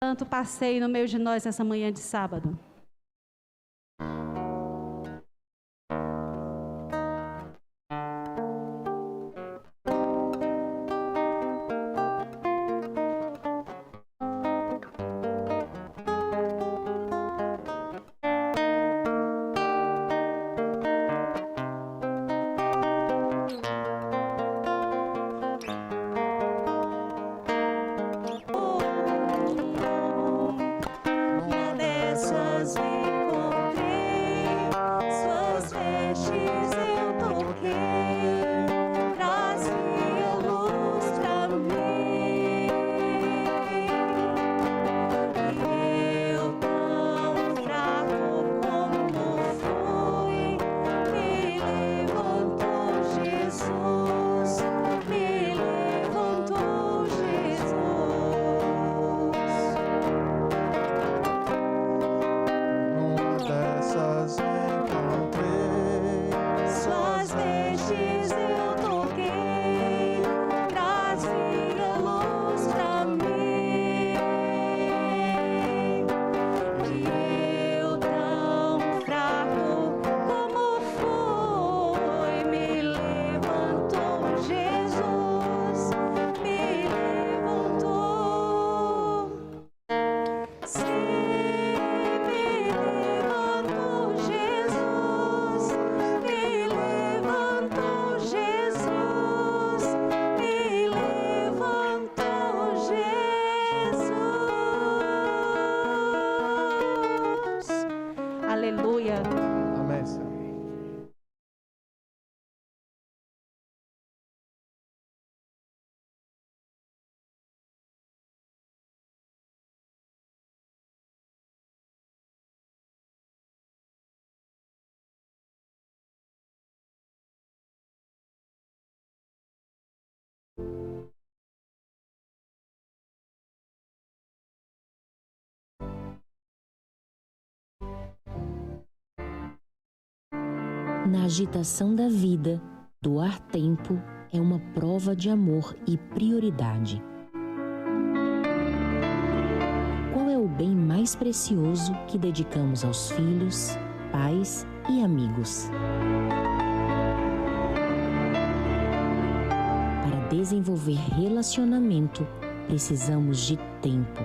Santo passeie no meio de nós nessa manhã de sábado. Aleluia. Amém, Senhor. Na agitação da vida, doar tempo é uma prova de amor e prioridade. Qual é o bem mais precioso que dedicamos aos filhos, pais e amigos? Para desenvolver relacionamento, precisamos de tempo.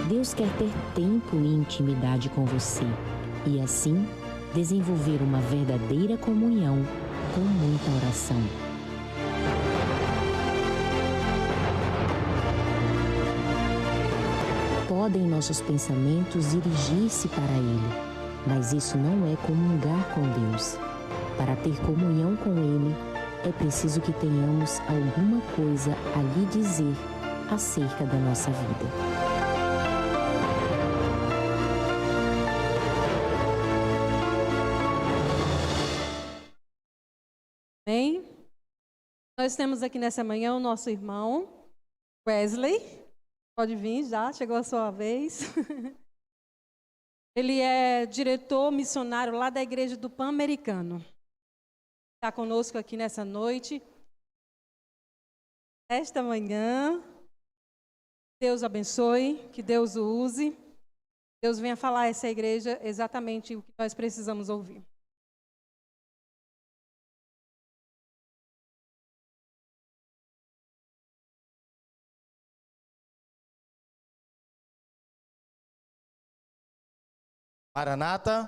Deus quer ter tempo e intimidade com você e, assim, desenvolver uma verdadeira comunhão com muita oração. Podem nossos pensamentos dirigir-se para Ele, mas isso não é comungar com Deus. Para ter comunhão com Ele, é preciso que tenhamos alguma coisa a lhe dizer acerca da nossa vida. Amém? Nós temos aqui nessa manhã o nosso irmão Wesley. Pode vir já, chegou a sua vez. Ele é diretor missionário lá da Igreja do Pan-Americano. Está conosco aqui nessa noite. Esta manhã, Deus abençoe, que Deus o use. Deus venha falar a essa igreja exatamente o que nós precisamos ouvir. Maranata,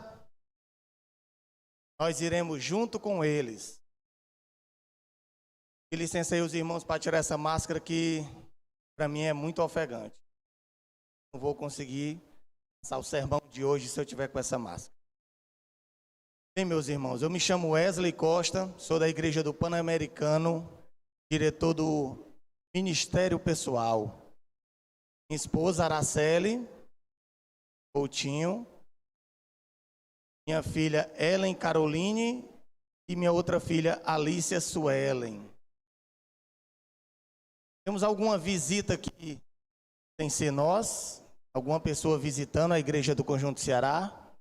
nós iremos junto com eles. E licenciei os irmãos para tirar essa máscara que para mim é muito ofegante. Não vou conseguir passar o sermão de hoje se eu tiver com essa máscara. Bem, meus irmãos, eu me chamo Wesley Costa, sou da Igreja do Pan-Americano, diretor do Ministério Pessoal. Minha esposa Araceli Coutinho, minha filha Ellen Caroline e minha outra filha Alícia Suelen. Temos alguma visita aqui, sem ser nós? Alguma pessoa visitando a Igreja do Conjunto Ceará?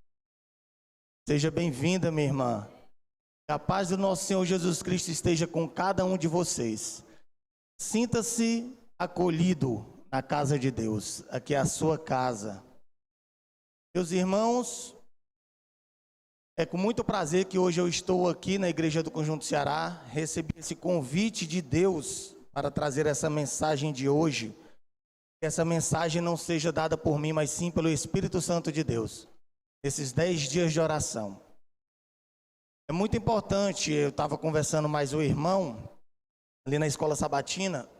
Seja bem-vinda, minha irmã. Que a paz do nosso Senhor Jesus Cristo esteja com cada um de vocês. Sinta-se acolhido na casa de Deus. Aqui é a sua casa. Meus irmãos, é com muito prazer que hoje eu estou aqui na Igreja do Conjunto Ceará. Recebi esse convite de Deus para trazer essa mensagem de hoje. Que essa mensagem não seja dada por mim, mas sim pelo Espírito Santo de Deus. Esses 10 dias de oração. É muito importante, eu estava conversando mais o irmão, ali na escola sabatina,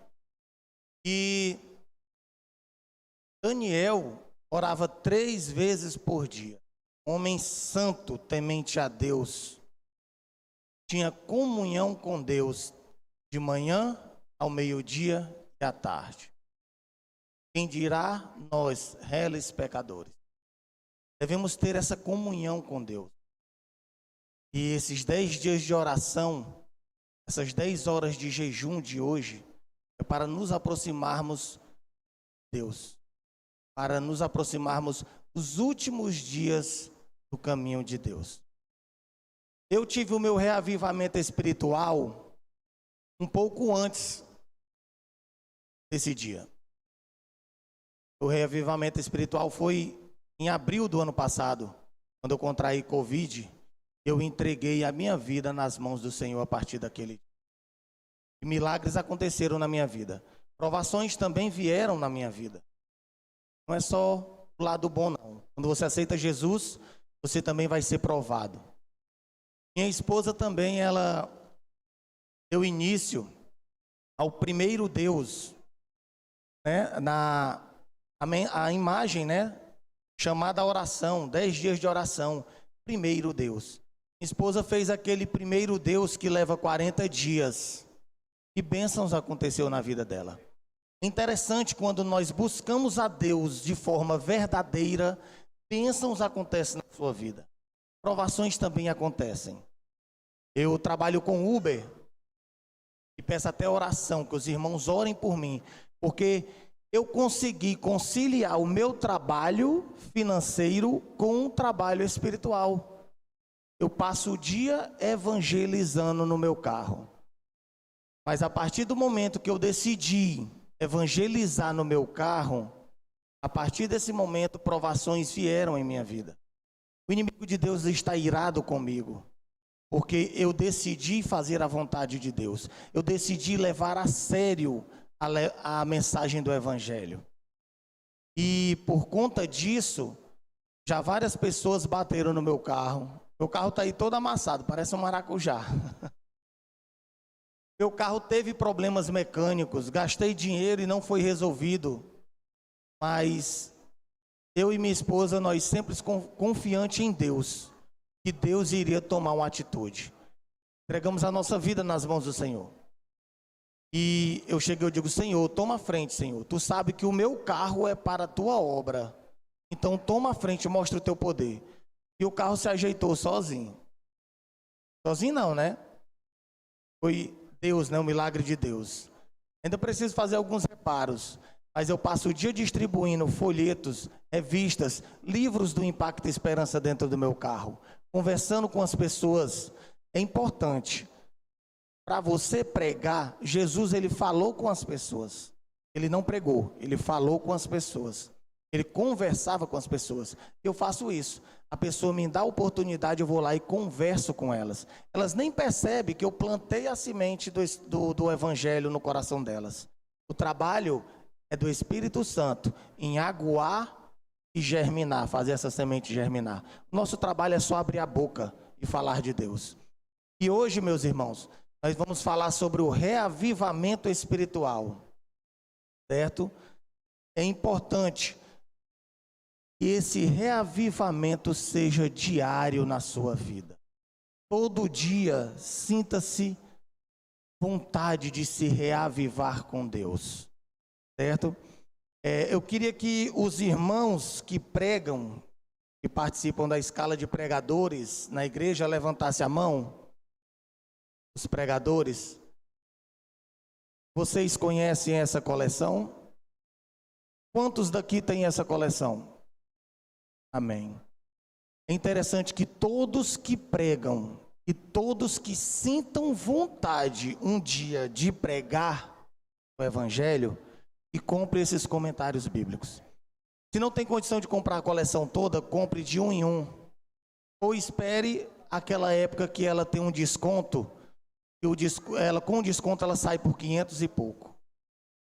e Daniel orava 3 vezes por dia. Homem santo, temente a Deus, tinha comunhão com Deus de manhã ao meio-dia e à tarde. Quem dirá nós, réis pecadores? Devemos ter essa comunhão com Deus. E esses 10 dias de oração, essas 10 horas de jejum de hoje, é para nos aproximarmos de Deus, para nos aproximarmos dos últimos dias do caminho de Deus. Eu tive o meu reavivamento espiritual um pouco antes desse dia. O reavivamento espiritual foi em abril do ano passado, quando eu contraí Covid. Eu entreguei a minha vida nas mãos do Senhor a partir daquele dia. E milagres aconteceram na minha vida. Provações também vieram na minha vida. Não é só o lado bom, não. Quando você aceita Jesus, você também vai ser provado. Minha esposa também, ela deu início ao primeiro Deus, né? A imagem, né? Chamada oração, 10 dias de oração. Primeiro Deus. Minha esposa fez aquele primeiro Deus que leva 40 dias. E bênçãos aconteceu na vida dela. Interessante, quando nós buscamos a Deus de forma verdadeira, bênçãos acontecem na sua vida. Provações também acontecem. Eu trabalho com Uber e peço até oração, que os irmãos orem por mim, porque eu consegui conciliar o meu trabalho financeiro com um trabalho espiritual. Eu passo o dia evangelizando no meu carro. Mas a partir do momento que eu decidi evangelizar no meu carro, a partir desse momento, provações vieram em minha vida. O inimigo de Deus está irado comigo, porque eu decidi fazer a vontade de Deus. Eu decidi levar a sério a mensagem do Evangelho. E por conta disso, já várias pessoas bateram no meu carro. Meu carro está aí todo amassado, parece um maracujá. Meu carro teve problemas mecânicos, gastei dinheiro e não foi resolvido. Mas eu e minha esposa, nós sempre confiantes em Deus, que Deus iria tomar uma atitude. Entregamos a nossa vida nas mãos do Senhor. E eu cheguei e digo: Senhor, toma a frente, Senhor. Tu sabe que o meu carro é para a tua obra. Então toma a frente, mostra o teu poder. E o carro se ajeitou sozinho. Sozinho não, né? Foi Deus, né? O milagre de Deus. Ainda preciso fazer alguns reparos. Mas eu passo o dia distribuindo folhetos, revistas, livros do Impacto Esperança dentro do meu carro. Conversando com as pessoas. É importante. Para você pregar, Jesus, ele falou com as pessoas. Ele não pregou, ele falou com as pessoas. Ele conversava com as pessoas. Eu faço isso. A pessoa me dá a oportunidade, eu vou lá e converso com elas. Elas nem percebem que eu plantei a semente do Evangelho no coração delas. O trabalho é do Espírito Santo em aguar e germinar, fazer essa semente germinar. Nosso trabalho é só abrir a boca e falar de Deus. E hoje, meus irmãos, nós vamos falar sobre o reavivamento espiritual, certo? É importante que esse reavivamento seja diário na sua vida. Todo dia, sinta-se vontade de se reavivar com Deus, certo? Eu queria que os irmãos que pregam, que participam da escala de pregadores na igreja, levantassem a mão. Os pregadores. Vocês conhecem essa coleção? Quantos daqui têm essa coleção? Amém. É interessante que todos que pregam e todos que sintam vontade um dia de pregar, o Evangelho e compre esses comentários bíblicos. Se não tem condição de comprar a coleção toda, compre de um em um. Ou espere aquela época que ela tem um desconto, e com desconto ela sai por 500 e pouco.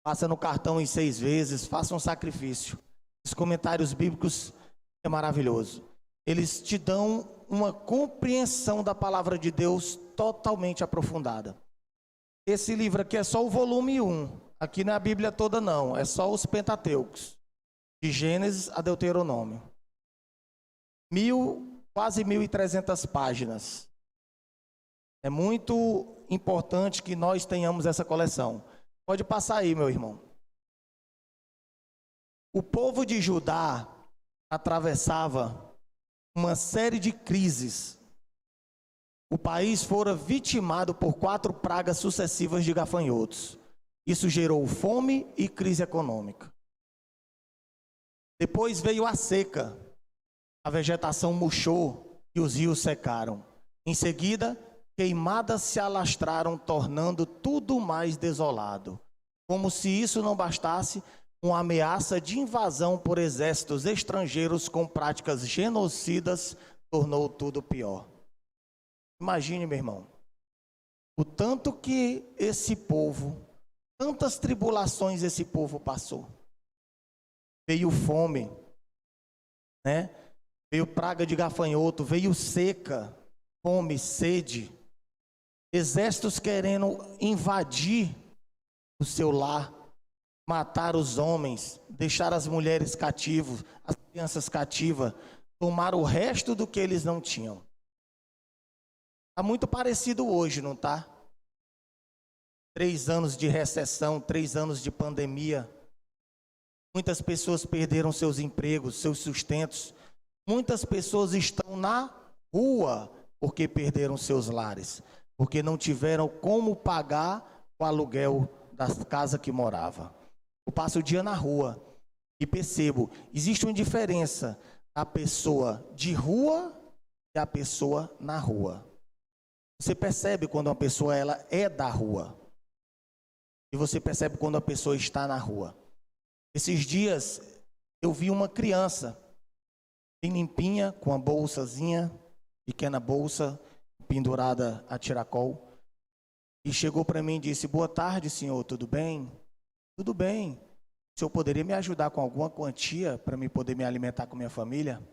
Passa no cartão em 6 vezes, faça um sacrifício. Os comentários bíblicos é maravilhoso. Eles te dão uma compreensão da palavra de Deus totalmente aprofundada. Esse livro aqui é só o volume 1. Aqui não é a Bíblia toda não, é só os Pentateucos, de Gênesis a Deuteronômio. Quase 1.300 páginas. É muito importante que nós tenhamos essa coleção. Pode passar aí, meu irmão. O povo de Judá atravessava uma série de crises. O país fora vitimado por 4 pragas sucessivas de gafanhotos. Isso gerou fome e crise econômica. Depois veio a seca. A vegetação murchou e os rios secaram. Em seguida, queimadas se alastraram, tornando tudo mais desolado. Como se isso não bastasse, uma ameaça de invasão por exércitos estrangeiros com práticas genocidas tornou tudo pior. Imagine, meu irmão, o tanto que esse povo, tantas tribulações esse povo passou. Veio fome, né? Veio praga de gafanhoto, veio seca, fome, sede, exércitos querendo invadir o seu lar, matar os homens, deixar as mulheres cativas, as crianças cativas, tomar o resto do que eles não tinham. Está muito parecido hoje, não está? 3 anos de recessão, 3 anos de pandemia. Muitas pessoas perderam seus empregos, seus sustentos. Muitas pessoas estão na rua porque perderam seus lares, porque não tiveram como pagar o aluguel da casa que morava. Eu passo o dia na rua e percebo, existe uma diferença da pessoa de rua e a pessoa na rua. Você percebe quando uma pessoa ela é da rua e você percebe quando a pessoa está na rua. Esses dias eu vi uma criança bem limpinha, com a bolsazinha, pequena bolsa, pendurada a tiracol, e chegou para mim e disse: boa tarde, senhor, tudo bem? Tudo bem. O senhor poderia me ajudar com alguma quantia para me poder me alimentar com minha família?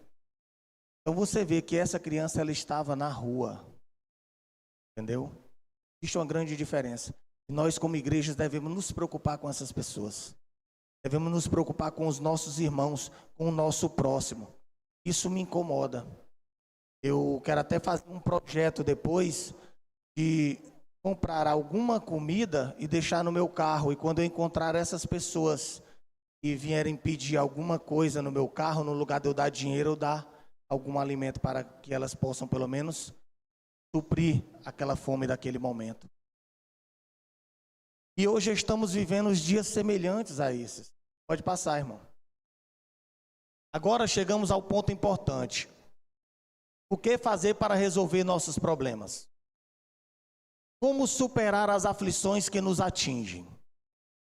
Então você vê que essa criança ela estava na rua, entendeu? Existe uma grande diferença. E nós como igrejas devemos nos preocupar com essas pessoas. Devemos nos preocupar com os nossos irmãos, com o nosso próximo. Isso me incomoda. Eu quero até fazer um projeto depois de comprar alguma comida e deixar no meu carro. E quando eu encontrar essas pessoas e vierem pedir alguma coisa no meu carro, no lugar de eu dar dinheiro, eu dar algum alimento para que elas possam pelo menos suprir aquela fome daquele momento. E hoje estamos vivendo os dias semelhantes a esses. Pode passar, irmão. Agora chegamos ao ponto importante. O que fazer para resolver nossos problemas? Como superar as aflições que nos atingem?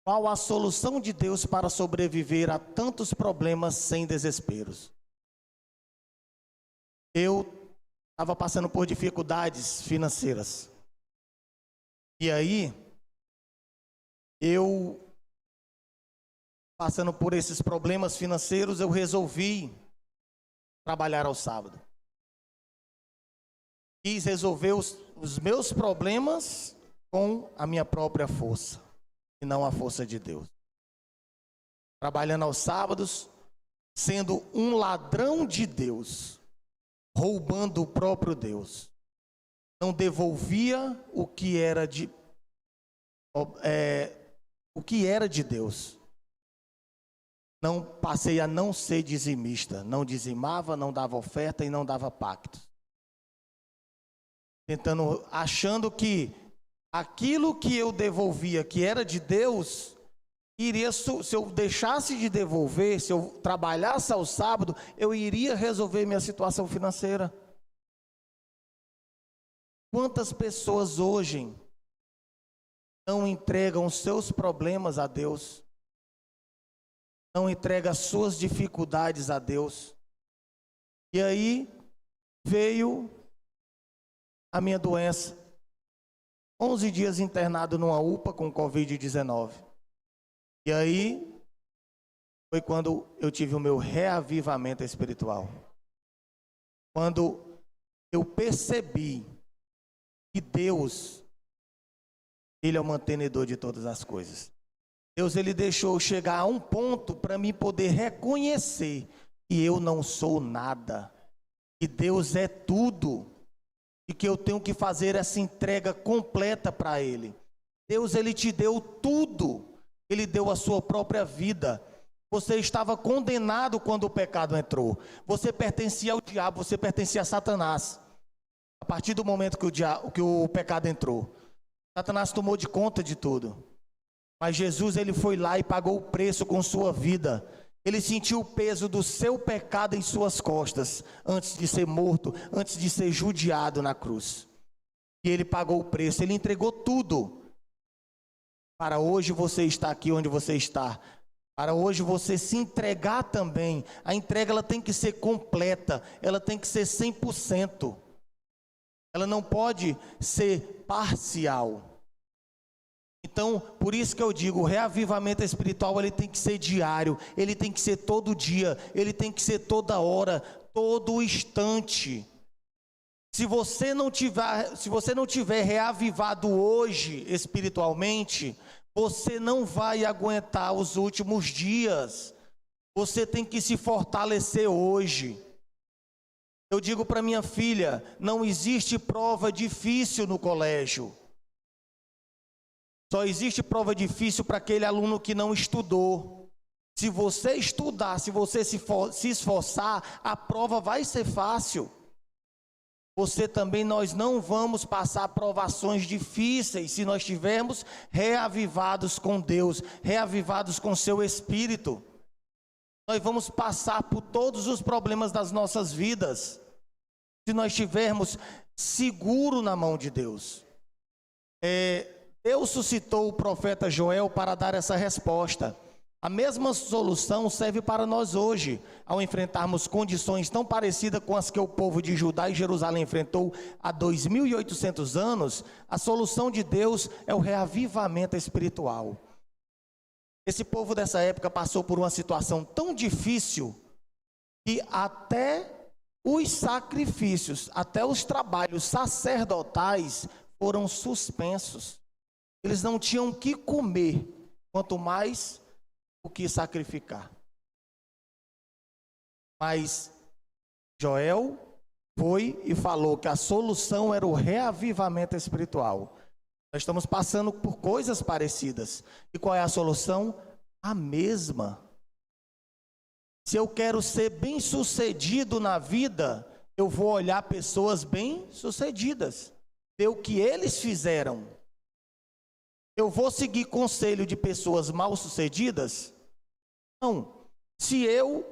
Qual a solução de Deus para sobreviver a tantos problemas sem desesperos? Eu estava passando por dificuldades financeiras. E aí, passando por esses problemas financeiros, eu resolvi trabalhar ao sábado. Quis resolver os meus problemas com a minha própria força, e não a força de Deus. Trabalhando aos sábados, sendo um ladrão de Deus, roubando o próprio Deus. Não devolvia o que era de Deus. Não passei a não ser dizimista, não dizimava, não dava oferta e não dava pactos. Achando que aquilo que eu devolvia, que era de Deus, se eu deixasse de devolver, se eu trabalhasse ao sábado, eu iria resolver minha situação financeira. Quantas pessoas hoje não entregam os seus problemas a Deus, não entrega as suas dificuldades a Deus. E aí veio a minha doença, 11 dias internado numa UPA com Covid-19. E aí foi quando eu tive o meu reavivamento espiritual. Quando eu percebi que Deus, Ele é o mantenedor de todas as coisas. Deus, Ele deixou eu chegar a um ponto para mim poder reconhecer que eu não sou nada, que Deus é tudo, e que eu tenho que fazer essa entrega completa para Ele. Deus, Ele te deu tudo, Ele deu a sua própria vida. Você estava condenado quando o pecado entrou. Você pertencia ao diabo, você pertencia a Satanás. A partir do momento que o pecado entrou, Satanás tomou de conta de tudo. Mas Jesus, Ele foi lá e pagou o preço com sua vida. Ele sentiu o peso do seu pecado em suas costas, antes de ser morto, antes de ser judiado na cruz. E Ele pagou o preço, Ele entregou tudo. Para hoje você estar aqui onde você está. Para hoje você se entregar também. A entrega, ela tem que ser completa, ela tem que ser 100%. Ela não pode ser parcial. Então, por isso que eu digo, o reavivamento espiritual, ele tem que ser diário, ele tem que ser todo dia, ele tem que ser toda hora, todo instante. Se você não tiver reavivado hoje espiritualmente, você não vai aguentar os últimos dias. Você tem que se fortalecer hoje. Eu digo para minha filha, não existe prova difícil no colégio. Só existe prova difícil para aquele aluno que não estudou. Se você estudar, se você se esforçar, a prova vai ser fácil. Você também, nós não vamos passar provações difíceis se nós estivermos reavivados com Deus, reavivados com seu Espírito. Nós vamos passar por todos os problemas das nossas vidas, se nós estivermos seguros na mão de Deus. Deus suscitou o profeta Joel para dar essa resposta. A mesma solução serve para nós hoje, ao enfrentarmos condições tão parecidas com as que o povo de Judá e Jerusalém enfrentou há 2.800 anos. A solução de Deus é o reavivamento espiritual. Esse povo dessa época passou por uma situação tão difícil que até os sacrifícios, até os trabalhos sacerdotais foram suspensos. Eles não tinham o que comer, quanto mais o que sacrificar. Mas Joel foi e falou que a solução era o reavivamento espiritual. Nós estamos passando por coisas parecidas. E qual é a solução? A mesma. Se eu quero ser bem-sucedido na vida, eu vou olhar pessoas bem-sucedidas, ver o que eles fizeram. Eu vou seguir conselho de pessoas mal-sucedidas? Não. Se eu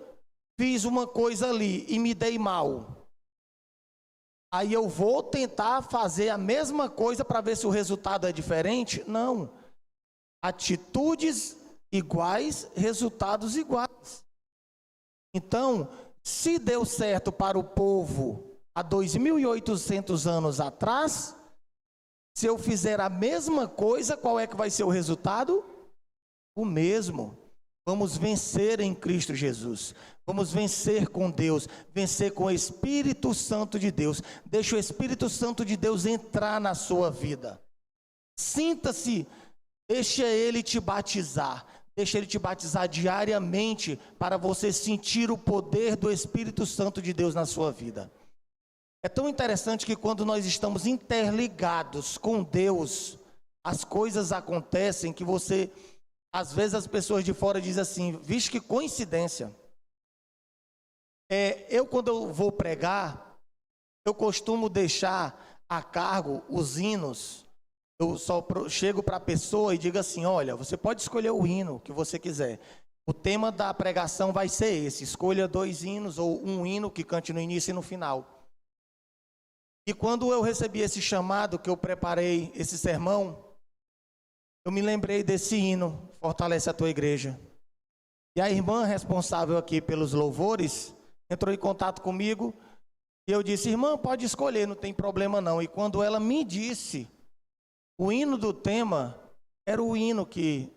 fiz uma coisa ali e me dei mal, aí eu vou tentar fazer a mesma coisa para ver se o resultado é diferente? Não. Atitudes iguais, resultados iguais. Então, se deu certo para o povo há 2.800 anos atrás, se eu fizer a mesma coisa, qual é que vai ser o resultado? O mesmo. Vamos vencer em Cristo Jesus. Vamos vencer com Deus, vencer com o Espírito Santo de Deus. Deixa o Espírito Santo de Deus entrar na sua vida. Sinta-se, deixa Ele te batizar. Deixa Ele te batizar diariamente para você sentir o poder do Espírito Santo de Deus na sua vida. É tão interessante que quando nós estamos interligados com Deus, as coisas acontecem que você, às vezes as pessoas de fora dizem assim, vixe, que coincidência. Quando eu vou pregar, eu costumo deixar a cargo os hinos. Eu só chego para a pessoa e digo assim, olha, você pode escolher o hino que você quiser. O tema da pregação vai ser esse, escolha 2 hinos ou um hino que cante no início e no final. E quando eu recebi esse chamado, que eu preparei esse sermão, eu me lembrei desse hino, Fortalece a Tua Igreja. E a irmã responsável aqui pelos louvores entrou em contato comigo e eu disse: irmã, pode escolher, não tem problema não. E quando ela me disse, o hino do tema era o hino que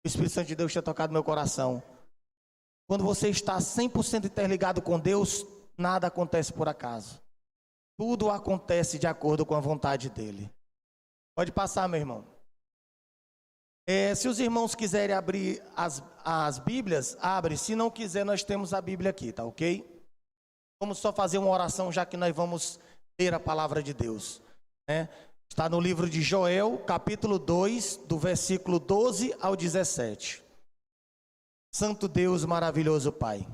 o Espírito Santo de Deus tinha tocado no meu coração. Quando você está 100% interligado com Deus, nada acontece por acaso. Tudo acontece de acordo com a vontade dEle. Pode passar, meu irmão. Se os irmãos quiserem abrir as Bíblias, abre. Se não quiser, nós temos a Bíblia aqui, tá ok? Vamos só fazer uma oração, já que nós vamos ler a palavra de Deus, né? Está no livro de Joel, capítulo 2, do versículo 12 ao 17. Santo Deus, maravilhoso Pai,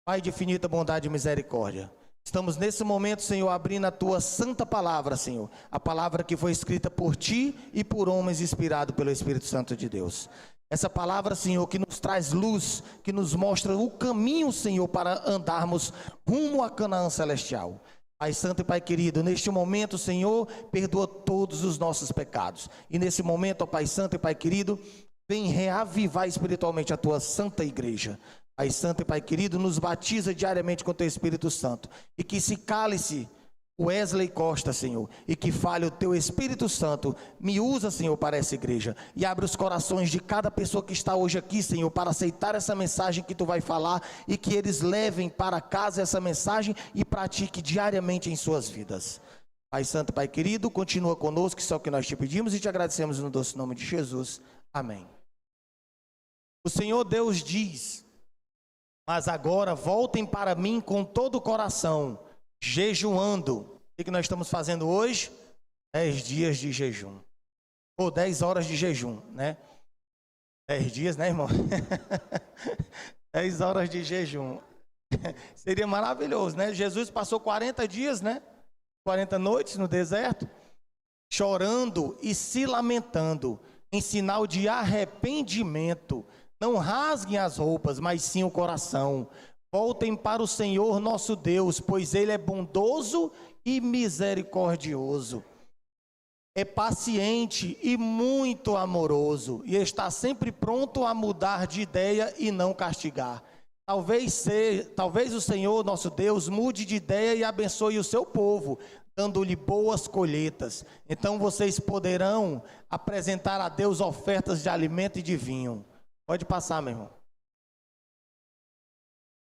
Pai de infinita bondade e misericórdia, estamos nesse momento, Senhor, abrindo a Tua santa palavra, Senhor, a palavra que foi escrita por Ti e por homens, inspirado pelo Espírito Santo de Deus. Essa palavra, Senhor, que nos traz luz, que nos mostra o caminho, Senhor, para andarmos rumo a Canaã celestial. Pai Santo e Pai querido, neste momento, Senhor, perdoa todos os nossos pecados. E nesse momento, ó Pai Santo e Pai querido, vem reavivar espiritualmente a Tua santa igreja. Pai Santo e Pai querido, nos batiza diariamente com o Teu Espírito Santo. E que se cale-se Wesley Costa, Senhor, e que fale o Teu Espírito Santo. Me usa, Senhor, para essa igreja. E abre os corações de cada pessoa que está hoje aqui, Senhor, para aceitar essa mensagem que Tu vai falar. E que eles levem para casa essa mensagem e pratiquem diariamente em suas vidas. Pai Santo, Pai querido, continua conosco, que é o que nós Te pedimos e Te agradecemos no doce nome de Jesus. Amém. O Senhor Deus diz: mas agora voltem para mim com todo o coração, jejuando. O que nós estamos fazendo hoje? 10 dias de jejum. Ou 10 horas de jejum, né? 10 dias, né, irmão? 10 horas de jejum. Seria maravilhoso, né? Jesus passou 40 dias, né? 40 noites no deserto, chorando e se lamentando, em sinal de arrependimento. Não rasguem as roupas, mas sim o coração. Voltem para o Senhor nosso Deus, pois Ele é bondoso e misericordioso. É paciente e muito amoroso, e está sempre pronto a mudar de ideia e não castigar. Talvez o Senhor nosso Deus mude de ideia e abençoe o seu povo, dando-lhe boas colheitas. Então vocês poderão apresentar a Deus ofertas de alimento e de vinho. Pode passar, meu irmão.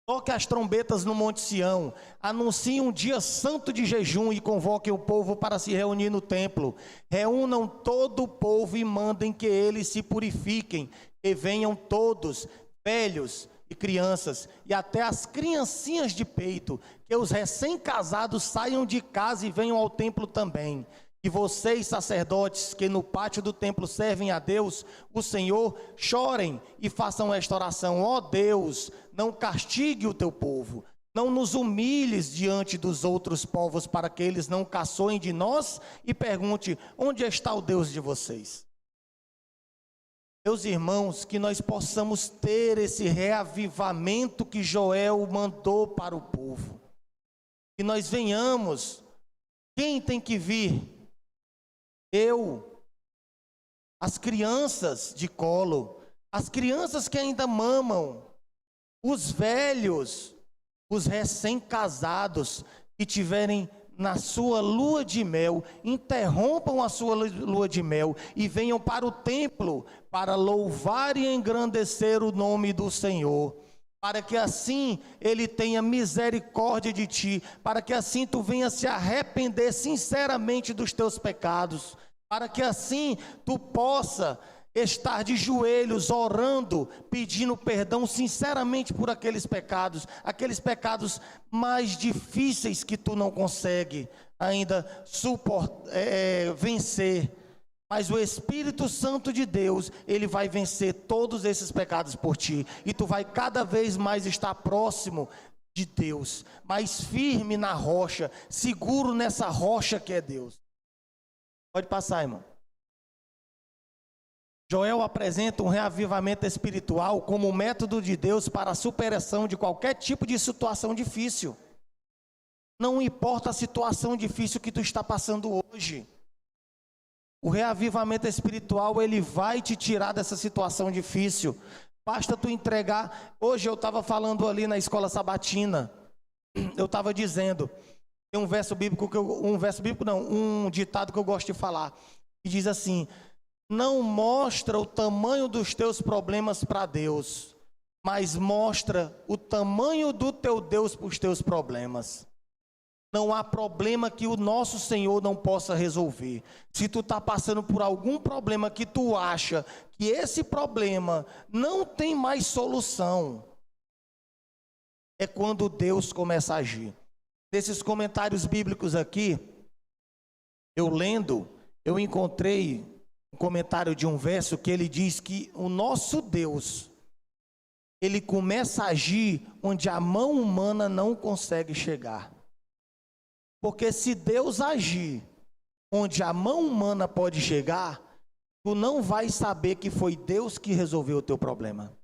Toque as trombetas no Monte Sião, anuncie um dia santo de jejum e convoquem o povo para se reunir no templo. Reúnam todo o povo e mandem que eles se purifiquem, e venham todos, velhos e crianças, e até as criancinhas de peito, que os recém-casados saiam de casa e venham ao templo também. E vocês, sacerdotes, que no pátio do templo servem a Deus, o Senhor, chorem e façam esta oração: ó Deus, não castigue o teu povo, não nos humilhes diante dos outros povos, para que eles não caçoem de nós e pergunte: onde está o Deus de vocês? Meus irmãos, que nós possamos ter esse reavivamento que Joel mandou para o povo. Que nós venhamos. Quem tem que vir? Eu, as crianças de colo, as crianças que ainda mamam, os velhos, os recém-casados que tiverem na sua lua de mel, interrompam a sua lua de mel e venham para o templo para louvar e engrandecer o nome do Senhor. Para que assim Ele tenha misericórdia de ti, para que assim tu venha se arrepender sinceramente dos teus pecados, para que assim tu possa estar de joelhos orando, pedindo perdão sinceramente por aqueles pecados mais difíceis que tu não consegue ainda vencer. Mas o Espírito Santo de Deus, Ele vai vencer todos esses pecados por ti. E tu vai cada vez mais estar próximo de Deus, mais firme na rocha, seguro nessa rocha que é Deus. Pode passar, irmão. Joel apresenta um reavivamento espiritual como um método de Deus para a superação de qualquer tipo de situação difícil. Não importa a situação difícil que tu está passando hoje. O reavivamento espiritual, ele vai te tirar dessa situação difícil. Basta tu entregar. Hoje eu estava falando ali na escola sabatina, eu estava dizendo, tem um verso bíblico um ditado que eu gosto de falar, que diz assim: não mostra o tamanho dos teus problemas para Deus, mas mostra o tamanho do teu Deus para os teus problemas. Não há problema que o nosso Senhor não possa resolver. Se tu está passando por algum problema que tu acha que esse problema não tem mais solução, é quando Deus começa a agir. Nesses comentários bíblicos aqui, eu lendo, eu encontrei um comentário de um verso que ele diz que o nosso Deus, ele começa a agir onde a mão humana não consegue chegar. Porque se Deus agir onde a mão humana pode chegar, tu não vai saber que foi Deus que resolveu o teu problema.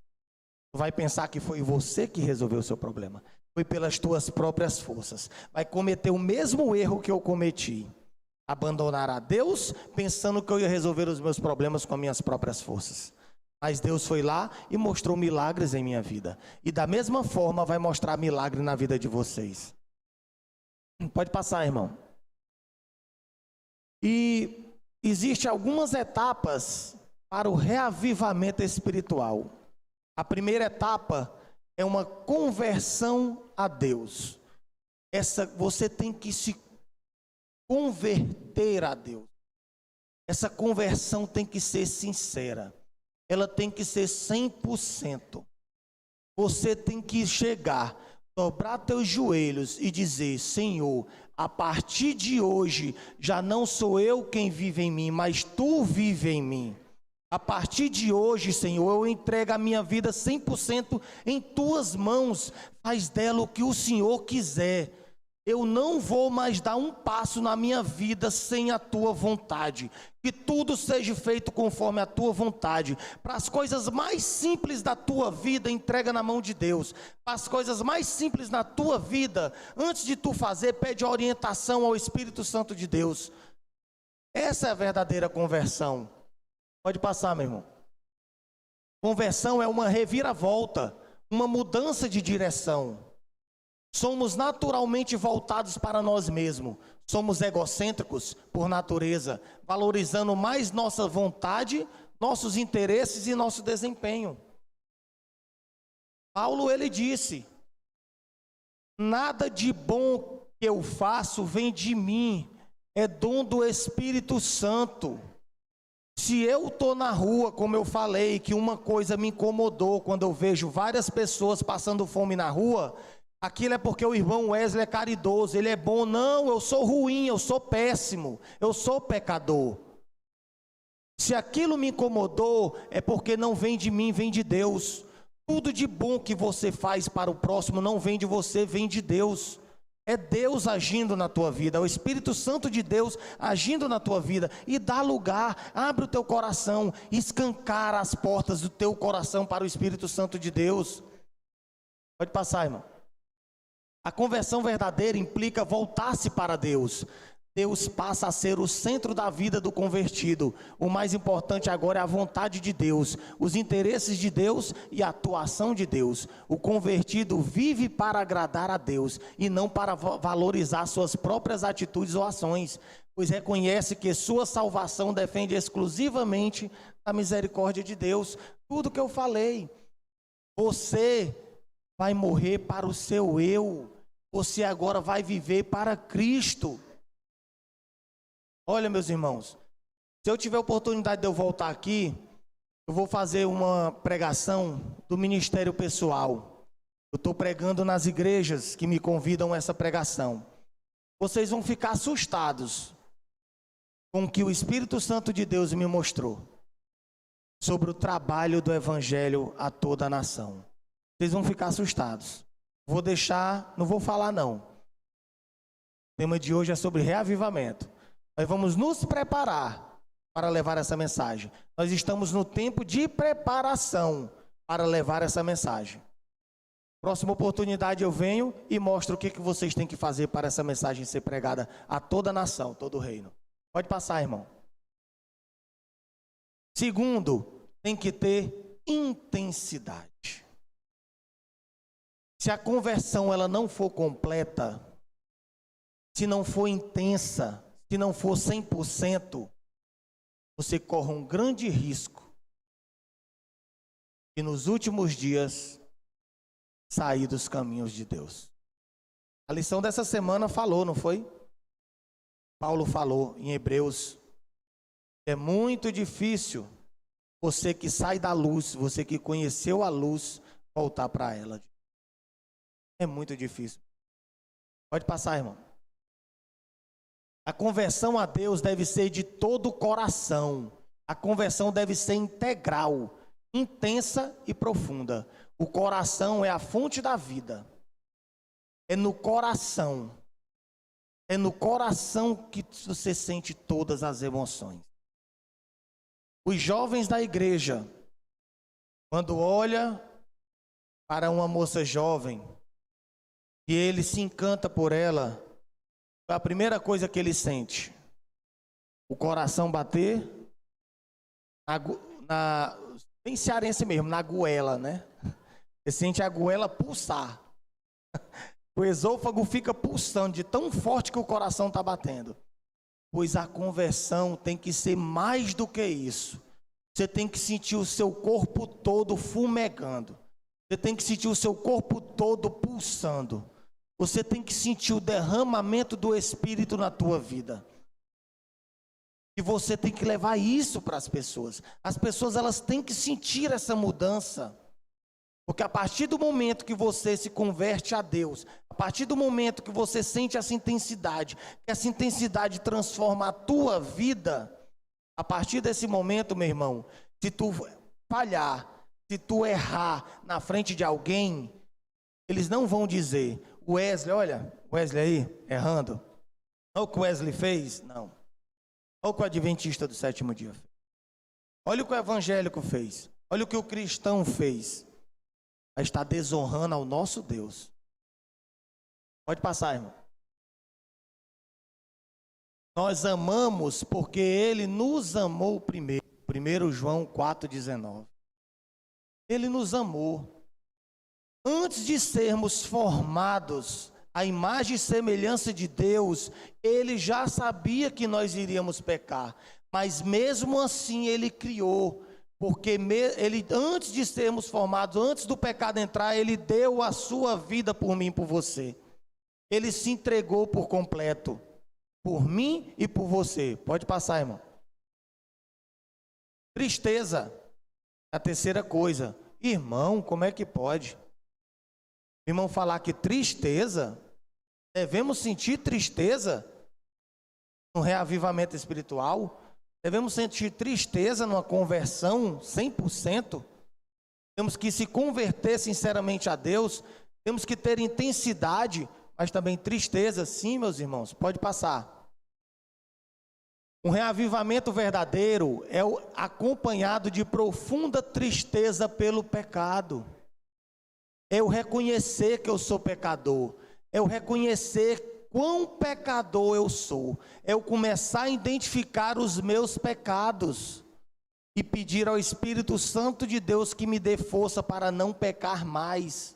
Tu vai pensar que foi você que resolveu o seu problema. Foi pelas tuas próprias forças. Vai cometer o mesmo erro que eu cometi. Abandonar a Deus, pensando que eu ia resolver os meus problemas com as minhas próprias forças. Mas Deus foi lá e mostrou milagres em minha vida. E da mesma forma vai mostrar milagre na vida de vocês. Pode passar, irmão. E existem algumas etapas para o reavivamento espiritual. A primeira etapa é uma conversão a Deus. Você tem que se converter a Deus. Essa conversão tem que ser sincera. Ela tem que ser 100%. Você tem que chegar, dobrar teus joelhos e dizer: Senhor, a partir de hoje, já não sou eu quem vive em mim, mas Tu vive em mim. A partir de hoje, Senhor, eu entrego a minha vida 100% em Tuas mãos. Faz dela o que o Senhor quiser. Eu não vou mais dar um passo na minha vida sem a Tua vontade. Que tudo seja feito conforme a Tua vontade. Para as coisas mais simples da tua vida, entrega na mão de Deus. Para as coisas mais simples na tua vida, antes de tu fazer, pede orientação ao Espírito Santo de Deus. Essa é a verdadeira conversão. Pode passar, meu irmão. Conversão é uma reviravolta, uma mudança de direção. Somos naturalmente voltados para nós mesmos. Somos egocêntricos por natureza, valorizando mais nossa vontade, nossos interesses e nosso desempenho. Paulo, ele disse: nada de bom que eu faço vem de mim, é dom do Espírito Santo. Se eu estou na rua, como eu falei, que uma coisa me incomodou quando eu vejo várias pessoas passando fome na rua, aquilo é porque o irmão Wesley é caridoso, ele é bom. Não, eu sou ruim, eu sou péssimo, eu sou pecador. Se aquilo me incomodou, é porque não vem de mim, vem de Deus. Tudo de bom que você faz para o próximo não vem de você, vem de Deus. É Deus agindo na tua vida, é o Espírito Santo de Deus agindo na tua vida. E dá lugar, abre o teu coração, escancara as portas do teu coração para o Espírito Santo de Deus. Pode passar, irmão. A conversão verdadeira implica voltar-se para Deus. Deus passa a ser o centro da vida do convertido. O mais importante agora é a vontade de Deus, os interesses de Deus e a atuação de Deus. O convertido vive para agradar a Deus e não para valorizar suas próprias atitudes ou ações, pois reconhece que sua salvação depende exclusivamente da misericórdia de Deus. Tudo que eu falei, você vai morrer para o seu eu, você agora vai viver para Cristo. Olha, meus irmãos, se eu tiver oportunidade de eu voltar aqui, eu vou fazer uma pregação do ministério pessoal. Eu estou pregando nas igrejas que me convidam a essa pregação. Vocês vão ficar assustados com o que o Espírito Santo de Deus me mostrou sobre o trabalho do Evangelho a toda a nação. Vocês vão ficar assustados. Vou deixar, não vou falar não. O tema de hoje é sobre reavivamento. Nós vamos nos preparar para levar essa mensagem. Nós estamos no tempo de preparação para levar essa mensagem. Próxima oportunidade eu venho e mostro o que vocês têm que fazer para essa mensagem ser pregada a toda a nação, todo o reino. Pode passar, irmão. Segundo, tem que ter intensidade. Se a conversão ela não for completa, se não for intensa, se não for 100%, você corre um grande risco de nos últimos dias sair dos caminhos de Deus. A lição dessa semana falou, não foi? Paulo falou em Hebreus. É muito difícil você que sai da luz, você que conheceu a luz, voltar para ela. É muito difícil. Pode passar, irmão. A conversão a Deus deve ser de todo o coração. A conversão deve ser integral, intensa e profunda. O coração é a fonte da vida. É no coração. É no coração que você sente todas as emoções. Os jovens da igreja, quando olha para uma moça jovem e ele se encanta por ela, a primeira coisa que ele sente, o coração bater, bem cearense mesmo, na goela, né? Você sente a goela pulsar. O esôfago fica pulsando de tão forte que o coração está batendo. Pois a conversão tem que ser mais do que isso. Você tem que sentir o seu corpo todo fumegando. Você tem que sentir o seu corpo todo pulsando. Você tem que sentir o derramamento do Espírito na tua vida. E você tem que levar isso para as pessoas. As pessoas elas têm que sentir essa mudança. Porque a partir do momento que você se converte a Deus, a partir do momento que você sente essa intensidade, que essa intensidade transforma a tua vida, a partir desse momento, meu irmão, se tu falhar, se tu errar na frente de alguém, eles não vão dizer, Wesley, olha, Wesley aí, errando. Olha o que o Wesley fez. Não. Olha o que o adventista do sétimo dia fez. Olha o que o evangélico fez. Olha o que o cristão fez. Está desonrando ao nosso Deus. Pode passar, irmão. Nós amamos porque Ele nos amou primeiro. 1 João 4,19. Ele nos amou. Antes de sermos formados à imagem e semelhança de Deus, Ele já sabia que nós iríamos pecar. Mas mesmo assim Ele criou. Porque Ele, antes de sermos formados, antes do pecado entrar, Ele deu a sua vida por mim e por você. Ele se entregou por completo. Por mim e por você. Pode passar, irmão. Tristeza. A terceira coisa. Irmão, como é que pode? Irmão, falar que tristeza, devemos sentir tristeza no reavivamento espiritual? Devemos sentir tristeza numa conversão 100%? Temos que se converter sinceramente a Deus, temos que ter intensidade, mas também tristeza, sim, meus irmãos, pode passar. Um reavivamento verdadeiro é acompanhado de profunda tristeza pelo pecado. É eu reconhecer que eu sou pecador, é eu reconhecer quão pecador eu sou, é eu começar a identificar os meus pecados e pedir ao Espírito Santo de Deus que me dê força para não pecar mais,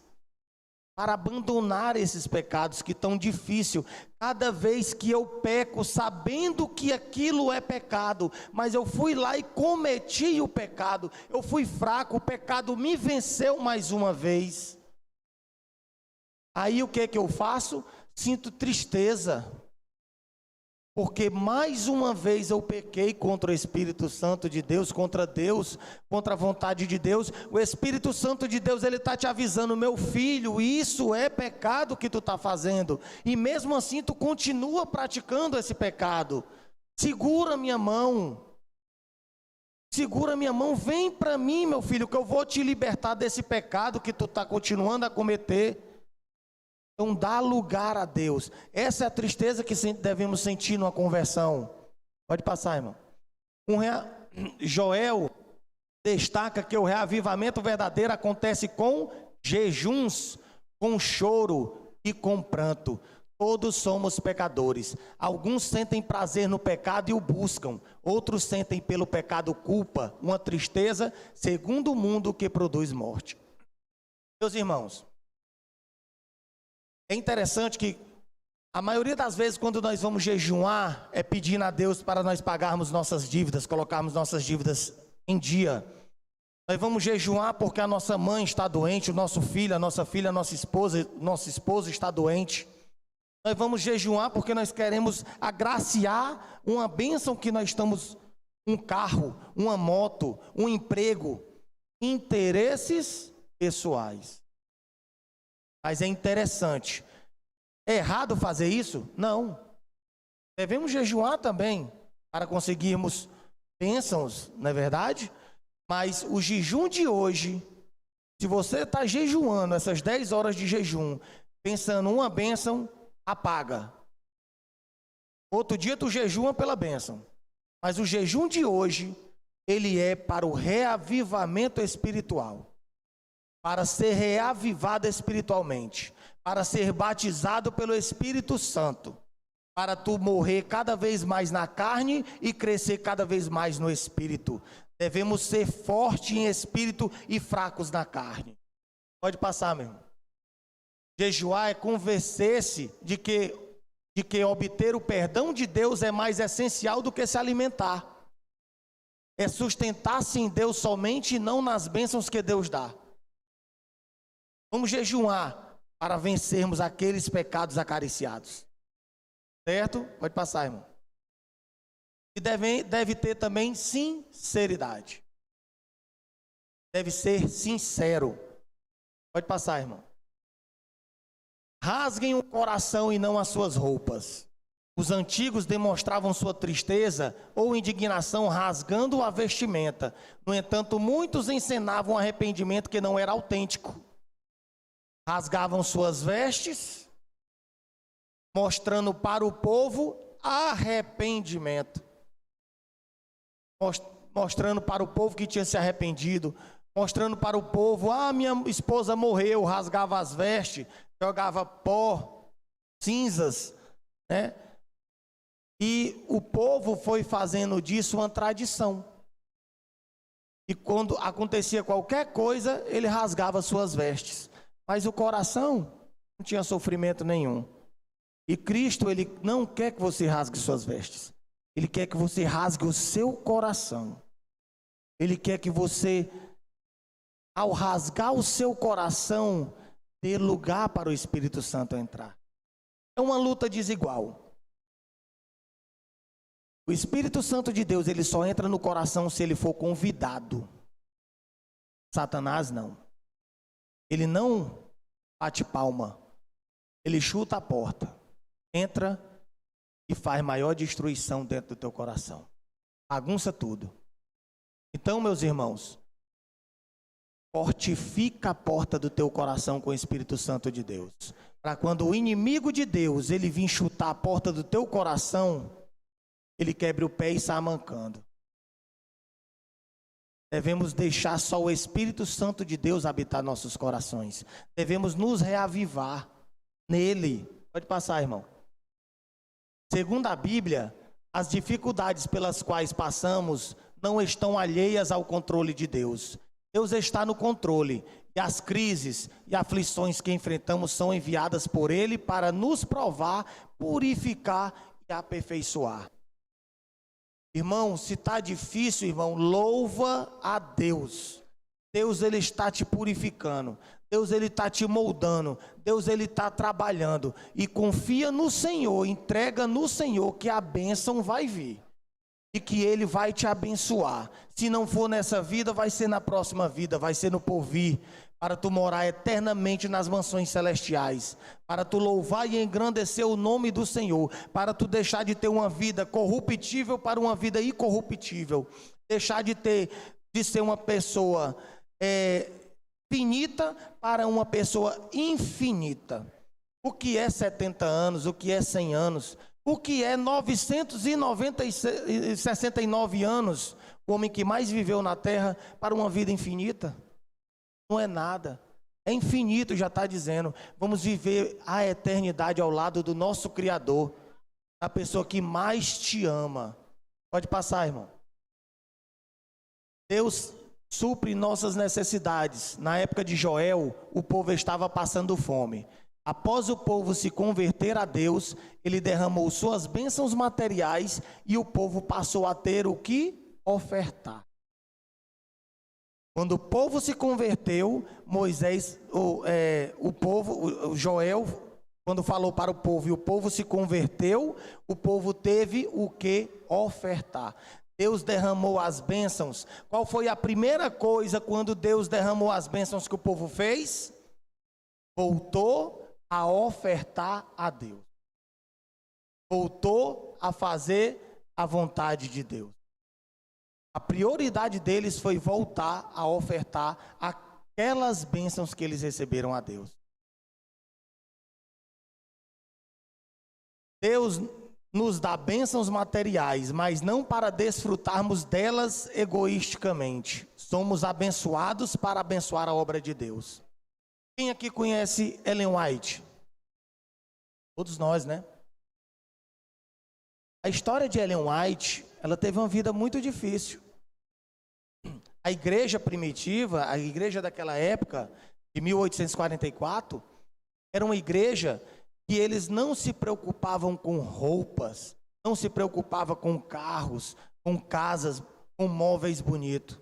para abandonar esses pecados que tão difícil. Cada vez que eu peco, sabendo que aquilo é pecado, mas eu fui lá e cometi o pecado, eu fui fraco, o pecado me venceu mais uma vez. Aí o que eu faço? Sinto tristeza, porque mais uma vez eu pequei contra o Espírito Santo de Deus, contra a vontade de Deus. O Espírito Santo de Deus, ele está te avisando, meu filho, isso é pecado que tu está fazendo, e mesmo assim tu continua praticando esse pecado. Segura minha mão, vem para mim, meu filho, que eu vou te libertar desse pecado que tu está continuando a cometer. Então dá lugar a Deus. Essa é a tristeza que devemos sentir numa conversão. Pode passar, irmão. Joel destaca que o reavivamento verdadeiro acontece com jejuns, com choro e com pranto. Todos somos pecadores. Alguns sentem prazer no pecado e o buscam. Outros sentem pelo pecado culpa, uma tristeza, segundo o mundo, que produz morte. Meus irmãos, é interessante que a maioria das vezes quando nós vamos jejuar é pedindo a Deus para nós pagarmos nossas dívidas, colocarmos nossas dívidas em dia. Nós vamos jejuar porque a nossa mãe está doente, o nosso filho, a nossa filha, nosso esposo está doente. Nós vamos jejuar porque nós queremos agraciar uma bênção que nós estamos, um carro, uma moto, um emprego, interesses pessoais. Mas é interessante, é errado fazer isso? Não. Devemos jejuar também para conseguirmos bênçãos, não é verdade? Mas o jejum de hoje, se você está jejuando essas 10 horas de jejum, pensando uma bênção, apaga. Outro dia tu jejua pela bênção. Mas o jejum de hoje, ele é para o reavivamento espiritual. Para ser reavivado espiritualmente. Para ser batizado pelo Espírito Santo. Para tu morrer cada vez mais na carne e crescer cada vez mais no Espírito. Devemos ser fortes em espírito e fracos na carne. Pode passar, meu irmão. Jejuar é convencer-se de que obter o perdão de Deus é mais essencial do que se alimentar. É sustentar-se em Deus somente e não nas bênçãos que Deus dá. Vamos jejuar para vencermos aqueles pecados acariciados. Certo? Pode passar, irmão. E deve ter também sinceridade. Deve ser sincero. Pode passar, irmão. Rasguem o coração e não as suas roupas. Os antigos demonstravam sua tristeza ou indignação rasgando a vestimenta. No entanto, muitos ensinavam arrependimento que não era autêntico. Rasgavam suas vestes, mostrando para o povo arrependimento. Mostrando para o povo que tinha se arrependido. Mostrando para o povo, minha esposa morreu, rasgava as vestes, jogava pó, cinzas, né? E o povo foi fazendo disso uma tradição. E quando acontecia qualquer coisa, ele rasgava suas vestes. Mas o coração não tinha sofrimento nenhum. E Cristo, ele não quer que você rasgue suas vestes. Ele quer que você rasgue o seu coração. Ele quer que você, ao rasgar o seu coração, dê lugar para o Espírito Santo entrar. É uma luta desigual. O Espírito Santo de Deus, ele só entra no coração se ele for convidado. Satanás não. Ele não bate palma. Ele chuta a porta. Entra e faz maior destruição dentro do teu coração. Bagunça tudo. Então, meus irmãos, fortifica a porta do teu coração com o Espírito Santo de Deus. Para quando o inimigo de Deus, ele vir chutar a porta do teu coração, ele quebre o pé e sai mancando. Devemos deixar só o Espírito Santo de Deus habitar nossos corações. Devemos nos reavivar nele. Pode passar, irmão. Segundo a Bíblia, as dificuldades pelas quais passamos não estão alheias ao controle de Deus. Deus está no controle. E as crises e aflições que enfrentamos são enviadas por Ele para nos provar, purificar e aperfeiçoar. Irmão, se está difícil, irmão, louva a Deus. Deus, ele está te purificando. Deus, ele está te moldando. Deus, ele está trabalhando. E confia no Senhor, entrega no Senhor que a bênção vai vir. E que ele vai te abençoar. Se não for nessa vida, vai ser na próxima vida, vai ser no porvir. Para tu morar eternamente nas mansões celestiais, para tu louvar e engrandecer o nome do Senhor, para tu deixar de ter uma vida corruptível para uma vida incorruptível, deixar de ser uma pessoa finita para uma pessoa infinita. O que é 70 anos, o que é 100 anos, o que é 969 anos, o homem que mais viveu na terra para uma vida infinita? Não é nada. É infinito, já está dizendo. Vamos viver a eternidade ao lado do nosso Criador, a pessoa que mais te ama. Pode passar, irmão. Deus supre nossas necessidades. Na época de Joel, o povo estava passando fome. Após o povo se converter a Deus, ele derramou suas bênçãos materiais e o povo passou a ter o que ofertar. Quando o povo se converteu, Joel, quando falou para o povo e o povo se converteu, o povo teve o que ofertar. Deus derramou as bênçãos. Qual foi a primeira coisa quando Deus derramou as bênçãos que o povo fez? Voltou a ofertar a Deus. Voltou a fazer a vontade de Deus. A prioridade deles foi voltar a ofertar aquelas bênçãos que eles receberam a Deus. Deus nos dá bênçãos materiais, mas não para desfrutarmos delas egoisticamente. Somos abençoados para abençoar a obra de Deus. Quem aqui conhece Ellen White? Todos nós, né? A história de Ellen White, ela teve uma vida muito difícil. A igreja primitiva, a igreja daquela época, de 1844, era uma igreja que eles não se preocupavam com roupas, não se preocupavam com carros, com casas, com móveis bonitos.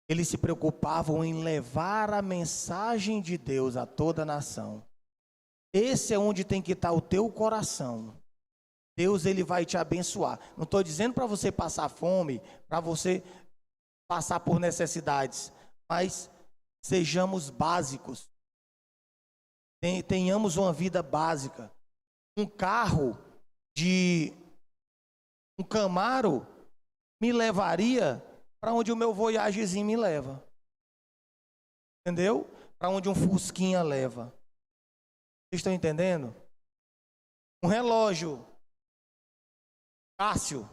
Eles se preocupavam em levar a mensagem de Deus a toda a nação. Esse é onde tem que estar o teu coração. Deus, ele vai te abençoar. Não estou dizendo para você passar fome, para você passar por necessidades, mas sejamos básicos. Tenhamos uma vida básica. Um Camaro me levaria para onde o meu Voyagezinho me leva. Entendeu? Para onde um Fusquinha leva. Vocês estão entendendo? Um relógio Cássio,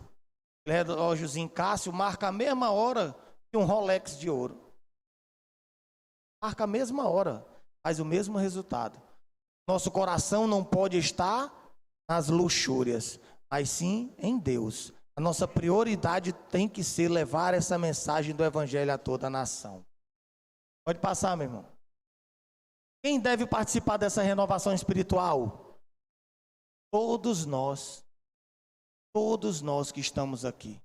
relógiozinho Cássio, marca a mesma hora que um Rolex de ouro. Marca a mesma hora, faz o mesmo resultado. Nosso coração não pode estar nas luxúrias, mas sim em Deus. A nossa prioridade tem que ser levar essa mensagem do Evangelho a toda a nação. Pode passar, meu irmão. Quem deve participar dessa renovação espiritual? Todos nós que estamos aqui.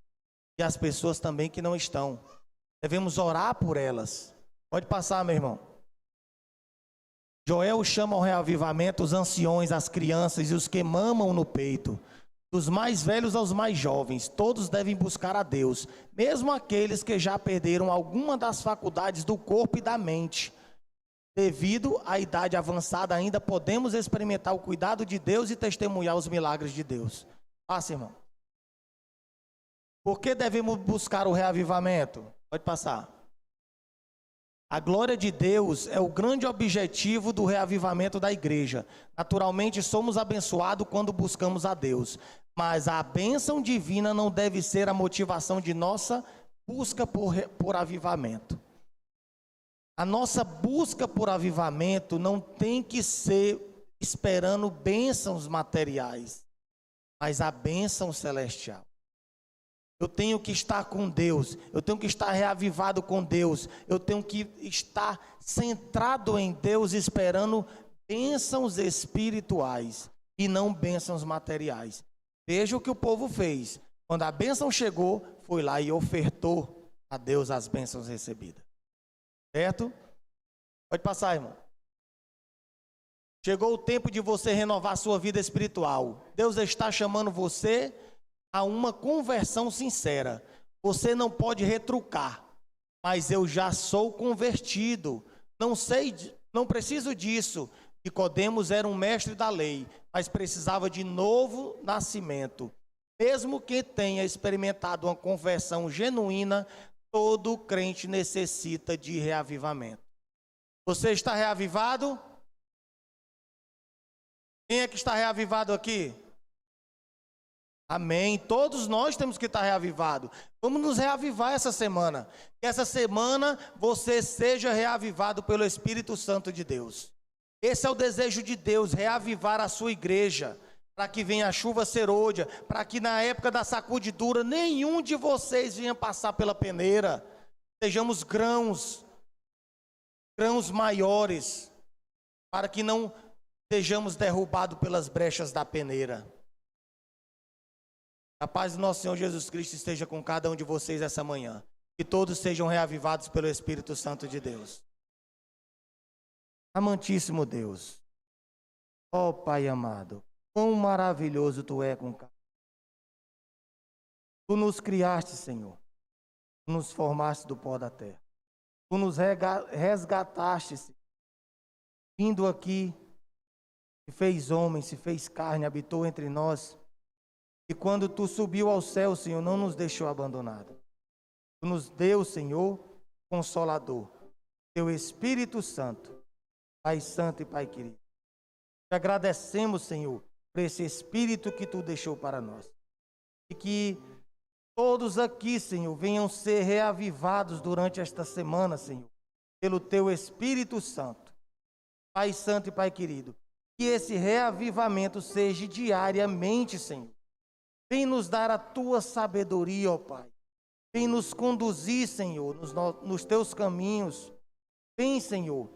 E as pessoas também que não estão. Devemos orar por elas. Pode passar, meu irmão. Joel chama ao reavivamento os anciões, as crianças e os que mamam no peito. Dos mais velhos aos mais jovens, todos devem buscar a Deus, mesmo aqueles que já perderam alguma das faculdades do corpo e da mente. Devido à idade avançada, ainda podemos experimentar o cuidado de Deus e testemunhar os milagres de Deus. Passa, irmão. Por que devemos buscar o reavivamento? Pode passar. A glória de Deus é o grande objetivo do reavivamento da igreja. Naturalmente, somos abençoados quando buscamos a Deus. Mas a bênção divina não deve ser a motivação de nossa busca por avivamento. A nossa busca por avivamento não tem que ser esperando bênçãos materiais, mas a bênção celestial. Eu tenho que estar com Deus, eu tenho que estar reavivado com Deus, eu tenho que estar centrado em Deus, esperando bênçãos espirituais e não bênçãos materiais. Veja o que o povo fez. Quando a bênção chegou, foi lá e ofertou a Deus as bênçãos recebidas. Certo? Pode passar, irmão. Chegou o tempo de você renovar sua vida espiritual. Deus está chamando você a uma conversão sincera. Você não pode retrucar. Mas eu já sou convertido. Não preciso disso. Nicodemos era um mestre da lei, mas precisava de novo nascimento. Mesmo que tenha experimentado uma conversão genuína, todo crente necessita de reavivamento. Você está reavivado? Quem é que está reavivado aqui? Amém. Todos nós temos que estar reavivados. Vamos nos reavivar essa semana. Que essa semana você seja reavivado pelo Espírito Santo de Deus. Esse é o desejo de Deus, reavivar a sua igreja, para que venha a chuva serôdia, para que na época da sacudidura nenhum de vocês venha passar pela peneira. Sejamos grãos maiores, para que não sejamos derrubados pelas brechas da peneira. A paz do nosso Senhor Jesus Cristo esteja com cada um de vocês essa manhã. Que todos sejam reavivados pelo Espírito Santo de Deus. Amantíssimo Deus, ó Pai amado, quão maravilhoso Tu é com cada um. Tu nos criaste, Senhor. Tu nos formaste do pó da terra. Tu nos resgataste, Senhor. Vindo aqui, se fez homem, se fez carne, habitou entre nós. E quando Tu subiu ao céu, Senhor, não nos deixou abandonados. Tu nos deu, Senhor, Consolador, Teu Espírito Santo, Pai Santo e Pai querido. Te agradecemos, Senhor, por esse Espírito que Tu deixou para nós. E que todos aqui, Senhor, venham ser reavivados durante esta semana, Senhor, pelo Teu Espírito Santo. Pai Santo e Pai querido, que esse reavivamento seja diariamente, Senhor. Vem nos dar a Tua sabedoria, ó Pai. Vem nos conduzir, Senhor, nos Teus caminhos. Vem, Senhor,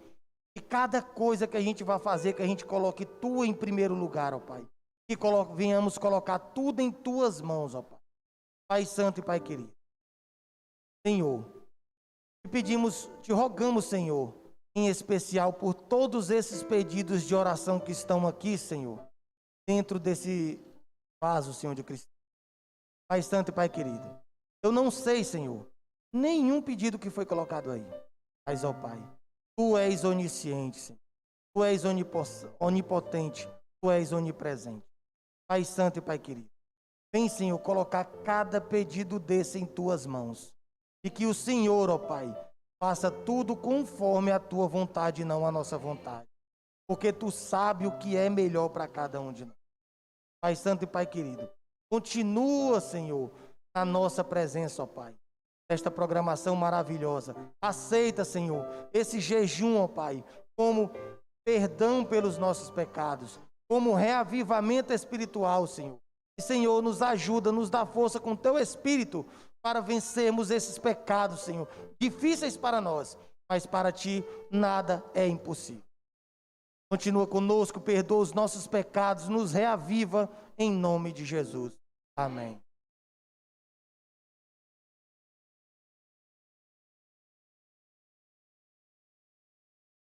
e cada coisa que a gente vai fazer, que a gente coloque Tu em primeiro lugar, ó Pai. Que venhamos colocar tudo em Tuas mãos, ó Pai. Pai Santo e Pai querido. Senhor, te pedimos, te rogamos, Senhor, em especial por todos esses pedidos de oração que estão aqui, Senhor, dentro desse vaso, Senhor de Cristo. Pai Santo e Pai querido, eu não sei, Senhor, nenhum pedido que foi colocado aí, mas, ó Pai, Tu és onisciente, Senhor. Tu és onipotente, Tu és onipresente. Pai Santo e Pai querido, vem, Senhor, colocar cada pedido desse em Tuas mãos, e que o Senhor, ó Pai, faça tudo conforme a Tua vontade e não a nossa vontade, porque Tu sabes o que é melhor para cada um de nós. Pai Santo e Pai querido, continua, Senhor, na nossa presença, ó Pai, esta programação maravilhosa. Aceita, Senhor, esse jejum, ó Pai, como perdão pelos nossos pecados, como reavivamento espiritual, Senhor. E, Senhor, nos ajuda, nos dá força com Teu Espírito para vencermos esses pecados, Senhor, difíceis para nós, mas para Ti nada é impossível. Continua conosco, perdoa os nossos pecados, nos reaviva em nome de Jesus. Amém.